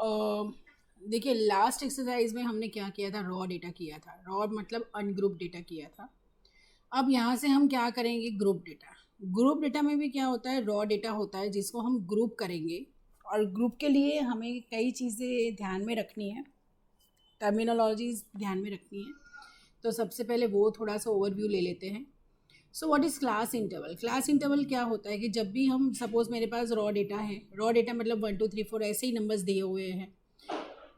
देखिए last exercise में हमने क्या किया था, रॉ डेटा किया था। रॉ मतलब अनग्रुप डेटा किया था। अब यहाँ से हम क्या करेंगे, ग्रुप डेटा। ग्रुप डेटा में भी क्या होता है, रॉ डेटा होता है जिसको हम ग्रुप करेंगे। और ग्रुप के लिए हमें कई चीज़ें ध्यान में रखनी है, टर्मिनोलॉजीज ध्यान में रखनी है। तो सबसे पहले वो थोड़ा सा ओवरव्यू ले लेते हैं। So what is class interval. Class interval क्या होता है कि जब भी हम सपोज मेरे पास रॉ डेटा है, रॉ डेटा मतलब 1 2 3 4 ऐसे ही नंबर्स दिए हुए हैं,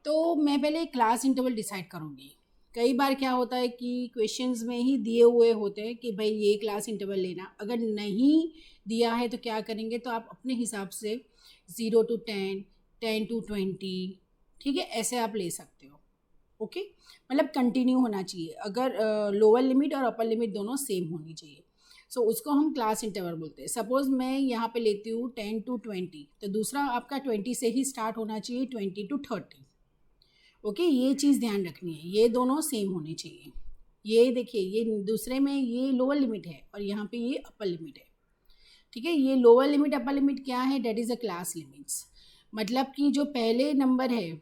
तो मैं पहले क्लास इंटरवल डिसाइड करूँगी। कई बार क्या होता है कि क्वेश्चंस में ही दिए हुए होते हैं कि भाई ये क्लास इंटरवल लेना। अगर नहीं दिया है तो क्या करेंगे, तो आप अपने हिसाब से 0 to 10, 10 to 20, ठीक है, ऐसे आप ले सकते हो। ओके, मतलब कंटिन्यू होना चाहिए। अगर लोअर लिमिट और अपर लिमिट दोनों सेम होनी चाहिए। सो उसको हम क्लास इंटरवल बोलते हैं। सपोज मैं यहाँ पे लेती हूँ 10 to 20, तो दूसरा आपका 20 से ही स्टार्ट होना चाहिए, 20 to 30। ओके, ये चीज़ ध्यान रखनी है, ये दोनों सेम होने चाहिए। ये देखिए, ये दूसरे में ये लोअर लिमिट है और यहाँ पे ये अपर लिमिट है। ठीक है, ये लोअर लिमिट अपर लिमिट क्या है, that is a class limits. मतलब कि जो पहले नंबर है,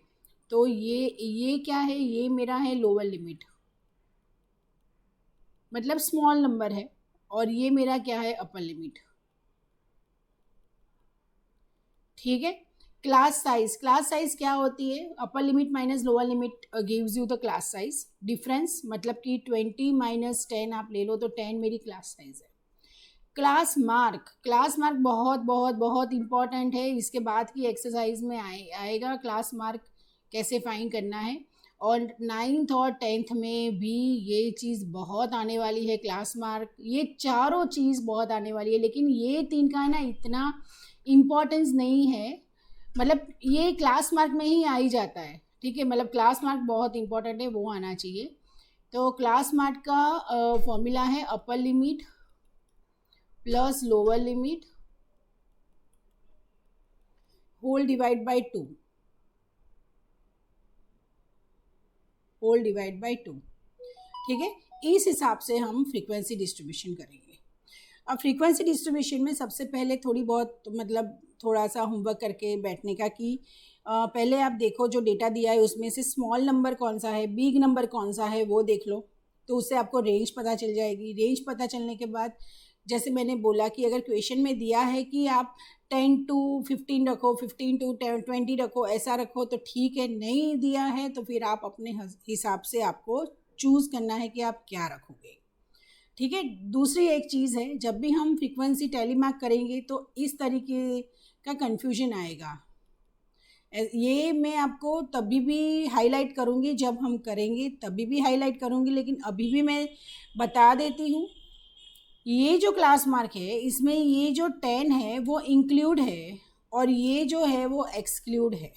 तो ये क्या है, ये मेरा है लोअर लिमिट, मतलब स्मॉल नंबर है। और ये मेरा क्या है, अपर लिमिट। ठीक है, क्लास साइज। क्लास साइज क्या होती है, upper limit minus lower limit gives you the class size difference. मतलब कि 20 माइनस 10 आप ले लो तो 10 मेरी क्लास साइज है। Class mark. क्लास मार्क बहुत बहुत बहुत इंपॉर्टेंट है, इसके बाद की एक्सरसाइज में आएगा क्लास मार्क कैसे फाइंड करना है। और 9th और 10th में भी ये चीज़ बहुत आने वाली है, क्लास मार्क। ये चारों चीज़ बहुत आने वाली है, लेकिन ये तीन का है ना, इतना इम्पोर्टेंस नहीं है। मतलब ये क्लास मार्क में ही आ ही जाता है। ठीक है, मतलब क्लास मार्क बहुत इंपॉर्टेंट है, वो आना चाहिए। तो क्लास मार्क का फॉर्मूला है upper limit plus lower limit whole divide by 2, whole divide by 2। ठीक है, इस हिसाब से हम फ्रीक्वेंसी डिस्ट्रीब्यूशन करेंगे। अब फ्रीक्वेंसी डिस्ट्रीब्यूशन में सबसे पहले थोड़ी बहुत मतलब थोड़ा सा होमवर्क करके बैठने का कि पहले आप देखो जो डेटा दिया है उसमें से स्मॉल नंबर कौन सा है, बिग नंबर कौन सा है, वो देख लो। तो उससे आपको रेंज पता चल जाएगी। रेंज पता चलने के बाद जैसे मैंने बोला कि अगर क्वेश्चन में दिया है कि आप 10 to 15 रखो, 15 to 20 रखो, ऐसा रखो तो ठीक है। नहीं दिया है तो फिर आप अपने हिसाब से आपको चूज़ करना है कि आप क्या रखोगे। ठीक है, दूसरी एक चीज़ है, जब भी हम फ्रीक्वेंसी टैली मार्क करेंगे तो इस तरीके का कन्फ्यूजन आएगा। ये मैं आपको तभी भी हाईलाइट करूँगी, जब हम करेंगे तभी भी हाईलाइट करूँगी, लेकिन अभी भी मैं बता देती हूँ। ये जो क्लास मार्क है इसमें ये जो 10 है वो इंक्लूड है और ये जो है वो एक्सक्लूड है।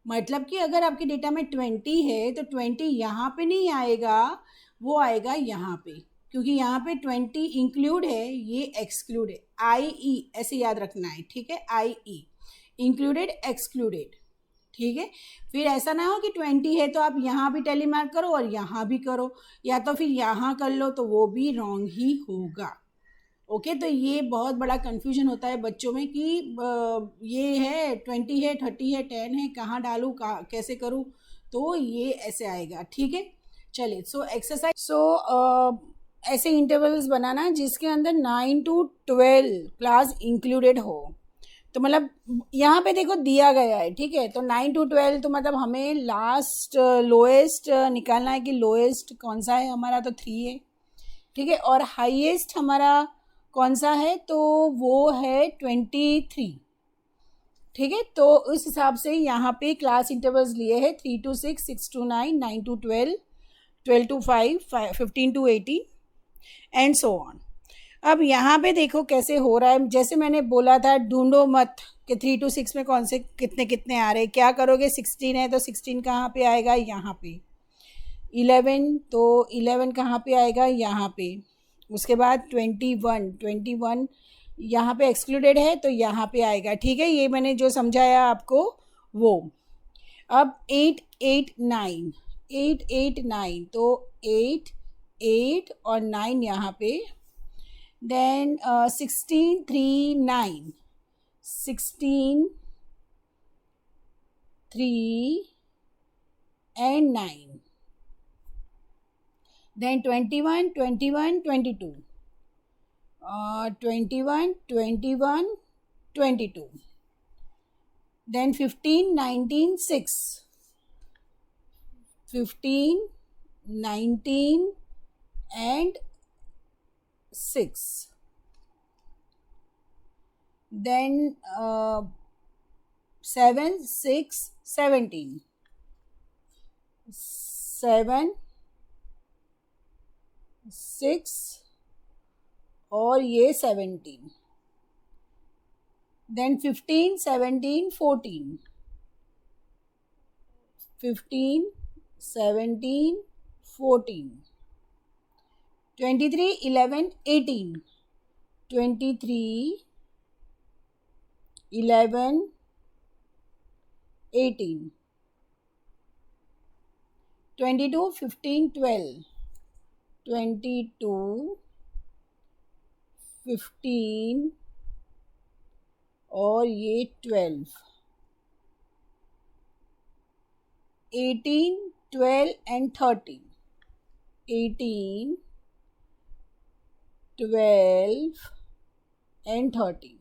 मतलब कि अगर आपके डेटा में 20 है तो 20 यहाँ पे नहीं आएगा, वो आएगा यहाँ पे, क्योंकि यहाँ पे 20 इंक्लूड है, ये एक्सक्लूड है। आई ई ऐसे याद रखना है। ठीक है, आई ई इंक्लूडेड एक्सक्लूडेड। ठीक है, फिर ऐसा ना हो कि 20 है तो आप यहाँ भी टैली मार्क करो और यहाँ भी करो, या तो फिर यहाँ कर लो, तो वो भी रॉन्ग ही होगा। ओके, तो ये बहुत बड़ा कन्फ्यूजन होता है बच्चों में कि ये है 20 है, 30 है, 10 है, कहाँ डालूँ, कहाँ कैसे करूँ। तो ये ऐसे आएगा। ठीक है, चलिए। सो एक्सरसाइज, ऐसे इंटरवल्स बनाना जिसके अंदर 9 to 12 क्लास इंक्लूडेड हो। तो मतलब यहाँ पे देखो दिया गया है। ठीक है, तो 9 to 12 तो मतलब हमें लास्ट लोएस्ट निकालना है कि लोएस्ट कौन सा है हमारा, तो 3 है। ठीक है, और हाईएस्ट हमारा कौन सा है, तो वो है 23। ठीक है, तो उस हिसाब से यहाँ पे क्लास इंटरवल्स लिए हैं 3 to 6, 6 to 9, 9 to 12, 12 to 5, 15 to 18 and so on. अब यहाँ पे देखो कैसे हो रहा है। जैसे मैंने बोला था, ढूंढो मत कि 3 to 6 में कौन से कितने कितने आ रहे हैं। क्या करोगे, 16 है तो 16 कहाँ पे आएगा, यहाँ पे। 11 तो 11 कहाँ पे आएगा, यहाँ पे। उसके बाद 21, 21 यहाँ पे एक्सक्लूडेड है तो यहाँ पे आएगा। ठीक है, ये मैंने जो समझाया आपको वो। अब 8, 8, 9, 8, 8, 9 तो 8, 8 और 9 यहाँ पे। Then 16, 3, 9, 16, 3 and 9. Then 21, 21, 22. 21, 21, 22. Then 15, 19, 6. 15, 19 and 6. Then 7, 6, 17. 7, 6 और ये 17. Then 15, 17, 14. 15, 17, 14. 23, 11, 18. 23, 11, 18. 22, 15, 12. 22, 15 और ये 12. 18, 12 and 13. 18, 12 and 13.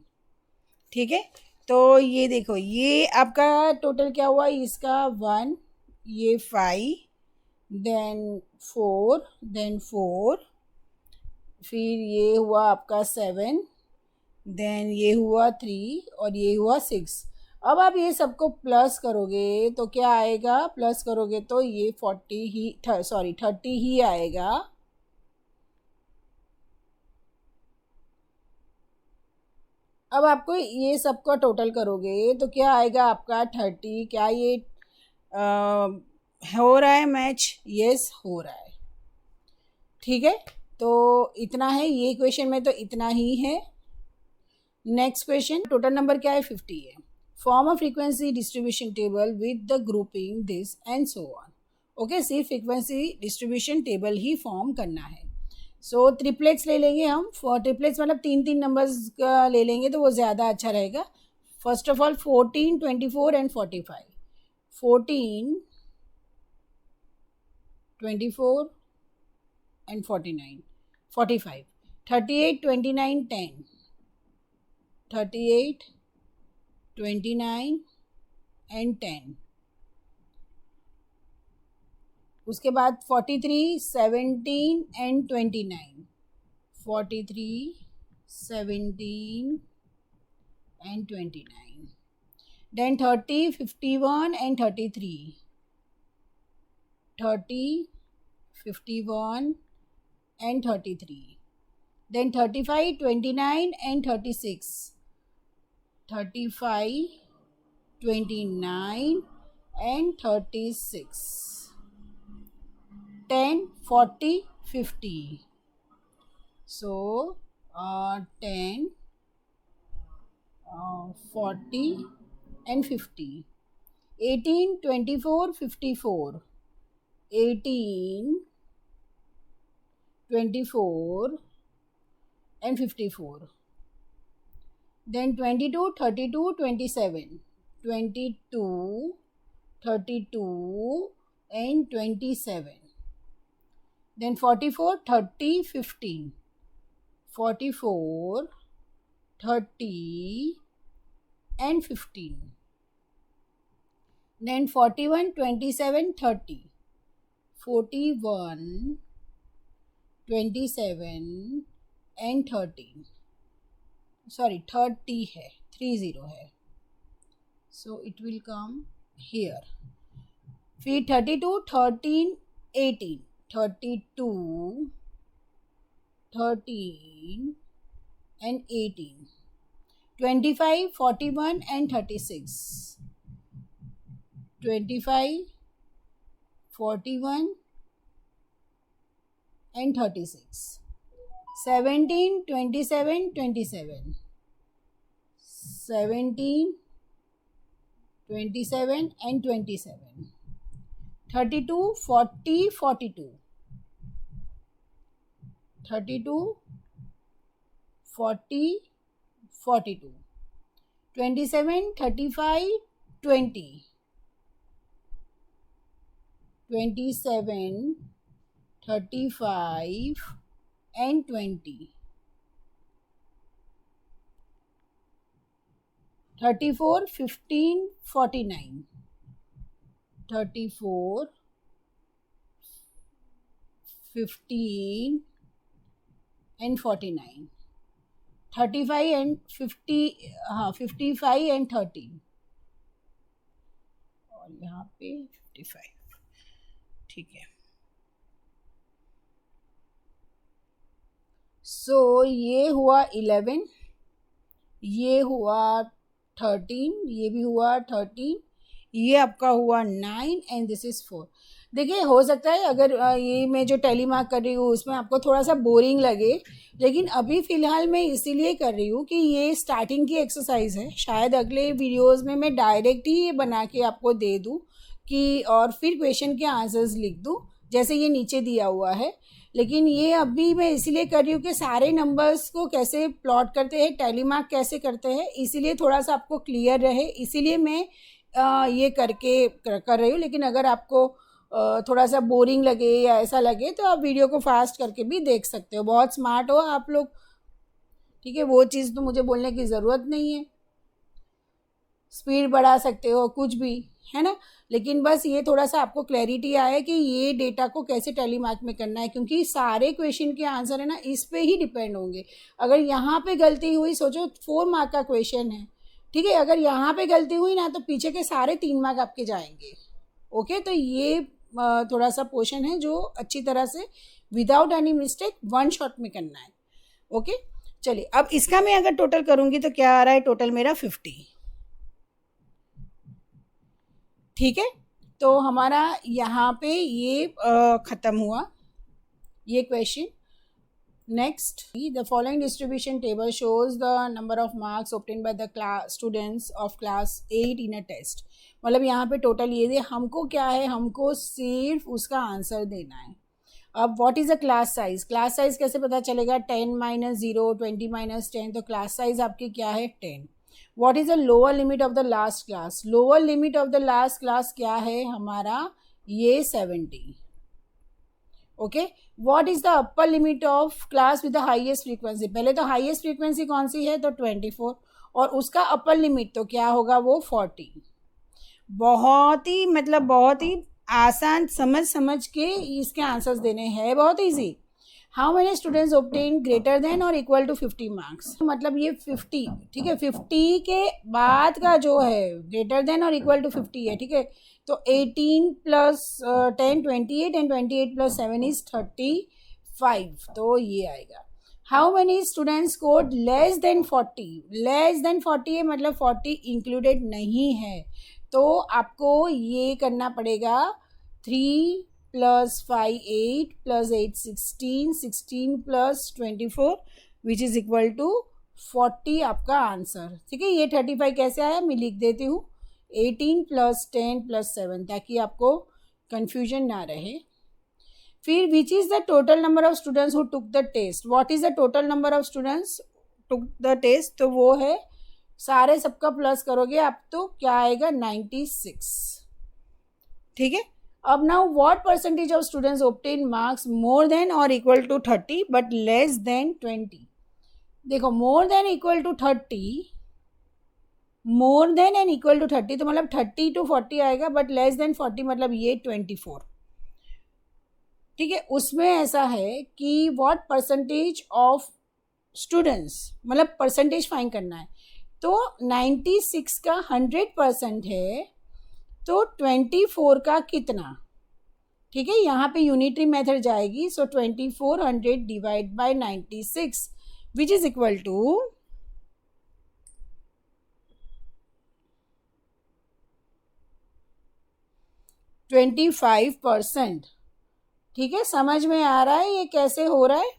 ठीक है, तो ये देखो, ये आपका टोटल क्या हुआ, इसका 1, ये 5, देन 4, देन 4, फिर ये हुआ आपका 7, देन ये हुआ 3 और ये हुआ 6. अब आप ये सबको प्लस करोगे तो क्या आएगा, प्लस करोगे तो ये 30 ही आएगा. अब आपको ये सबका टोटल करोगे तो क्या आएगा आपका 30. क्या ये हो रहा है मैच? यस, हो रहा है. ठीक है, तो इतना है, ये इक्वेशन में तो इतना ही है. नेक्स्ट क्वेश्चन, टोटल नंबर क्या है? 50 है. Form a frequency distribution table with the grouping this and so on. Okay, सिर्फ फ्रीक्वेंसी डिस्ट्रीब्यूशन टेबल ही फॉर्म करना है. सो ट्रिपलेट्स ले लेंगे हम. फॉर ट्रिपलेट्स मतलब 3-3 नंबर्स का ले लेंगे तो वो ज़्यादा अच्छा रहेगा. First of all 14, 24 and 45. 14, 24 and 49, 45, 38, 29, 10, 38, 29 and 10. उसके बाद 43, 17 and 29, 43, 17 and 29. Then 30, 51 and 33, 30, 51 and 33. Then 35, 29 and 36, 35, 29 and 36. 10, 40, 50. So 10, 40 and 50. 18, 24, 54. 18, 24 and 54. Then 22, 32, 27. 22, 32 and 27. Then 44, 30, 15. 44, 30 and 15. Then 41, 27, 30. 41, 27 and 30. Sorry, 30 है, 30 है. So it will come here. फिर 32, 13, 18. 32, 13 and 18. 25, 41 and 36. 25, 41 and 36. 17, 27, 27. 17, 27 and 27. 32, 40, 42. 32, 40, 42. 27, 35, 20. 27, 35 and 20. 34, 15, 49. 34, 15 and 49. 35 and 50, हाँ 55 and 13 और यहाँ पे 55. ठीक है. सो ये हुआ 11, ये हुआ 13, ये भी हुआ 13, ये आपका हुआ 9 एंड दिस इज़ 4. देखिए हो सकता है अगर ये मैं जो टैली मार्क कर रही हूँ उसमें आपको थोड़ा सा बोरिंग लगे, लेकिन अभी फ़िलहाल मैं इसीलिए कर रही हूँ कि ये स्टार्टिंग की एक्सरसाइज है. शायद अगले वीडियोस में मैं डायरेक्ट ही ये बना के आपको दे दूँ कि और फिर क्वेश्चन के आंसर्स लिख दूँ जैसे ये नीचे दिया हुआ है. लेकिन ये अभी मैं इसीलिए कर रही हूँ कि सारे नंबर्स को कैसे प्लॉट करते हैं, टैली मार्क कैसे करते हैं, इसीलिए थोड़ा सा आपको क्लियर रहे, इसीलिए मैं ये करके कर रही हूँ. लेकिन अगर आपको थोड़ा सा बोरिंग लगे या ऐसा लगे तो आप वीडियो को फास्ट करके भी देख सकते हो. बहुत स्मार्ट हो आप लोग, ठीक है. वो चीज़ तो मुझे बोलने की ज़रूरत नहीं है, स्पीड बढ़ा सकते हो कुछ भी, है ना. लेकिन बस ये थोड़ा सा आपको क्लैरिटी आए कि ये डेटा को कैसे टैली मार्क में करना है, क्योंकि सारे क्वेश्चन के आंसर है ना इस पे ही डिपेंड होंगे. अगर यहाँ पे गलती हुई, सोचो 4 मार्क का क्वेश्चन है, ठीक है, अगर यहाँ पे गलती हुई ना तो पीछे के सारे 3 मार्क आपके जाएंगे. ओके, तो ये थोड़ा सा पोर्शन है जो अच्छी तरह से विदाउट एनी मिस्टेक 1 शॉट में करना है. ओके, चलिए अब इसका मैं अगर टोटल करूँगी तो क्या आ रहा है, टोटल मेरा 50. ठीक है, तो हमारा यहाँ पे ये ख़त्म हुआ ये question. Next, the following distribution table shows the number of marks obtain by the students of class 8 in a test. मतलब यहाँ पे टोटल ये दे, हमको क्या है, हमको सिर्फ उसका आंसर देना है. अब what is a class size, class size कैसे पता चलेगा, 10 - 0, 20 - 10, तो क्लास साइज आपकी क्या है 10. What is the lower limit of the last class, lower limit of the last class क्या है हमारा, ये 70. Okay, what is the upper limit of class with the highest frequency, पहले तो हाईएस्ट फ्रीक्वेंसी कौन सी है तो 24, और उसका अपर लिमिट तो क्या होगा वो 40. बहुत ही मतलब बहुत ही आसान, समझ के इसके आंसर्स देने हैं, बहुत easy. How many students obtain greater than और इक्वल टू 50 मार्क्स, मतलब ये 50, ठीक है, 50 के बाद का जो है ग्रेटर देन और इक्वल टू 50 है, ठीक है. तो 18 + 10 28 एंड 28 + 7 इज 35, तो ये आएगा. How many students scored less than 40, less than 40 है मतलब 40 इंक्लूडेड नहीं है, तो आपको ये करना पड़ेगा 3 + 5 8 + 8 16, 16 + 24 विच इज़ इक्वल टू 40 आपका आंसर. ठीक है, ये 35 कैसे आया मैं लिख देती हूँ, 18 + 10 + 7, ताकि आपको कन्फ्यूजन ना रहे. फिर which is the total number of students who took the test, what is the total number of students took the test, तो वो है सारे सबका प्लस करोगे आप तो क्या आएगा 96. ठीक है, अब now what percentage of students obtain marks more than और equal to 30 but less than 20. देखो more than equal to 30, more than and equal to 30 तो मतलब 30 to 40 आएगा, बट लेस देन 40 मतलब ये 24. ठीक है, उसमें ऐसा है कि व्हाट परसेंटेज ऑफ स्टूडेंट्स, मतलब परसेंटेज फाइंड करना है, तो 96 का 100% है तो 24 का कितना. ठीक है, यहाँ पे यूनिटरी मेथड जाएगी, so 2400 divide by 96 which is equal to 25%. ठीक है, समझ में आ रहा है ये कैसे हो रहा है.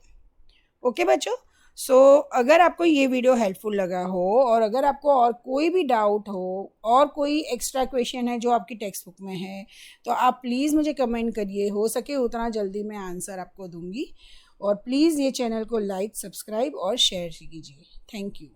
ओके बच्चों, सो अगर आपको ये वीडियो हेल्पफुल लगा हो और अगर आपको और कोई भी डाउट हो और कोई एक्स्ट्रा क्वेश्चन है जो आपकी टेक्स्ट बुक में है तो आप प्लीज़ मुझे कमेंट करिए, हो सके उतना जल्दी मैं आंसर आपको दूंगी. और प्लीज़ ये चैनल को लाइक, सब्सक्राइब और शेयर कीजिए. Thank you.